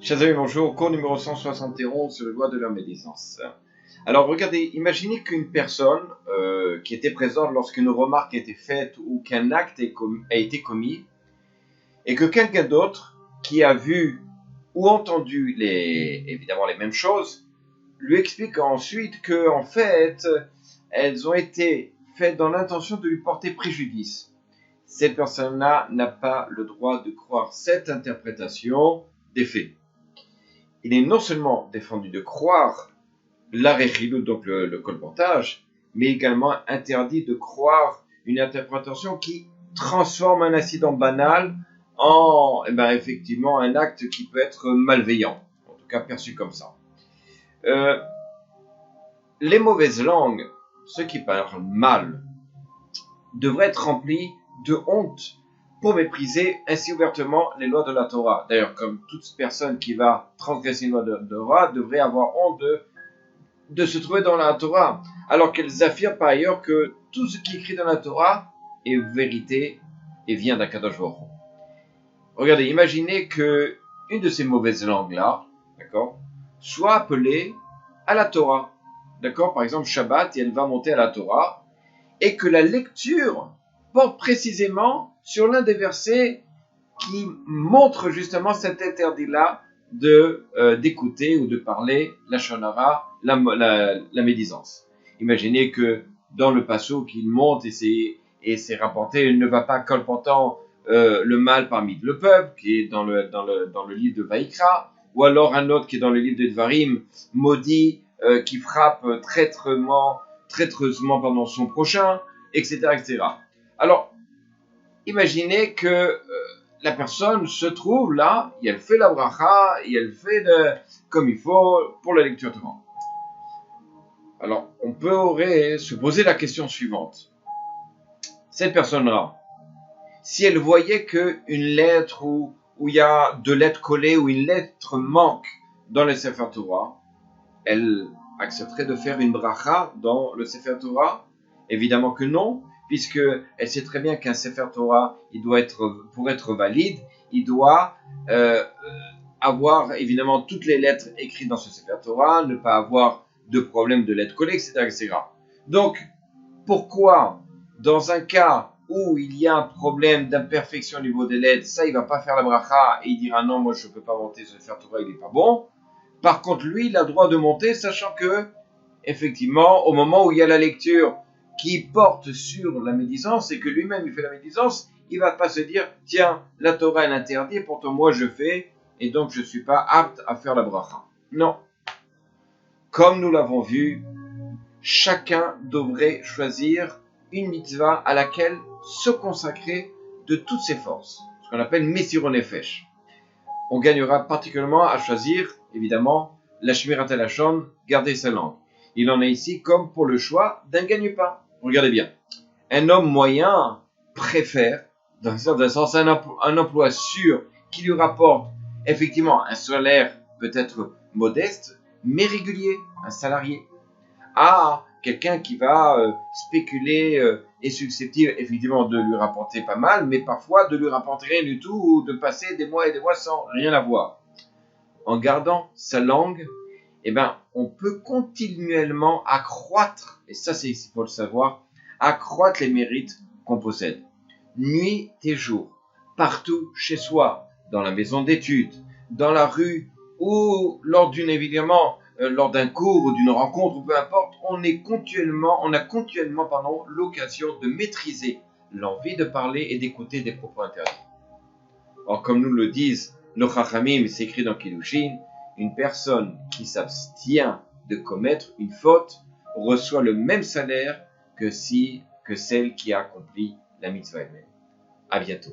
Chers amis, bonjour, cours numéro 171 sur les lois de la médisance. Alors regardez, imaginez qu'une personne qui était présente lorsqu'une remarque a été faite ou qu'un acte a été commis, et que quelqu'un d'autre qui a vu ou entendu évidemment les mêmes choses, lui explique ensuite que en fait, elles ont été faites dans l'intention de lui porter préjudice. Cette personne-là n'a pas le droit de croire cette interprétation des faits. Il est non seulement défendu de croire l'arechilou, donc le colportage, mais également interdit de croire une interprétation qui transforme un incident banal en effectivement un acte qui peut être malveillant, en tout cas perçu comme ça. Les mauvaises langues, ceux qui parlent mal, devraient être remplis de honte pour mépriser ainsi ouvertement les lois de la Torah. D'ailleurs, comme toute personne qui va transgresser une loi de la Torah devrait avoir honte de se trouver dans la Torah, alors qu'elles affirment par ailleurs que tout ce qui est écrit dans la Torah est vérité et vient d'Akadosh Baruch Hu. Regardez, imaginez que une de ces mauvaises langues-là, d'accord, soit appelée à la Torah, d'accord, par exemple Shabbat, et elle va monter à la Torah, et que la lecture porte précisément sur l'un des versets qui montre justement cet interdit-là d'écouter ou de parler la shonara, la médisance. Imaginez que dans le passouk qu'il monte et c'est rapporté, il ne va pas colportant le mal parmi le peuple, qui est dans le livre de Vaïkra, ou alors un autre qui est dans le livre de Dvarim, maudit, qui frappe traîtreusement pendant son prochain, etc., etc. Alors, imaginez que la personne se trouve là, et elle fait la bracha, et elle fait comme il faut pour la lecture de Torah. Alors, on pourrait se poser la question suivante. Cette personne-là, si elle voyait qu'une lettre où il y a deux lettres collées, ou une lettre manque dans le Sefer Torah, elle accepterait de faire une bracha dans le Sefer Torah? Évidemment que non, puisque elle sait très bien qu'un Sefer Torah, pour être valide, il doit avoir évidemment toutes les lettres écrites dans ce Sefer Torah, ne pas avoir de problème de lettres collées, etc., etc. Donc, pourquoi, dans un cas où il y a un problème d'imperfection au niveau des lettres, ça, il va pas faire la bracha et il dira non, moi je peux pas monter ce Sefer Torah, il est pas bon. Par contre, lui, il a le droit de monter, sachant que, effectivement, au moment où il y a la lecture qui porte sur la médisance, et que lui-même il fait la médisance, il va pas se dire, tiens, la Torah elle interdit, pourtant moi je fais, et donc je suis pas apte à faire la bracha. Non. Comme nous l'avons vu, chacun devrait choisir une mitzvah à laquelle se consacrer de toutes ses forces, ce qu'on appelle Mesiron Nefesh. On gagnera particulièrement à choisir, évidemment, la Shmirat HaLashon, garder sa langue. Il en est ici comme pour le choix d'un gagne-pain. Regardez bien. Un homme moyen préfère, dans un certain sens, un emploi sûr qui lui rapporte effectivement un salaire peut-être modeste, mais régulier, un salarié, à quelqu'un qui va spéculer est susceptible effectivement de lui rapporter pas mal, mais parfois de lui rapporter rien du tout, ou de passer des mois et des mois sans rien avoir. En gardant sa langue, on peut continuellement accroître, et ça il faut le savoir, accroître les mérites qu'on possède. Nuit et jour, partout chez soi, dans la maison d'études, dans la rue, ou lors lors d'un cours ou d'une rencontre, ou peu importe, on a continuellement l'occasion de maîtriser l'envie de parler et d'écouter des propos interdits. Or, comme nous le disent nos Chachamim, c'est écrit dans Kiddushin, une personne qui s'abstient de commettre une faute reçoit le même salaire que celle qui a accompli la mitzvah elle-même. À bientôt.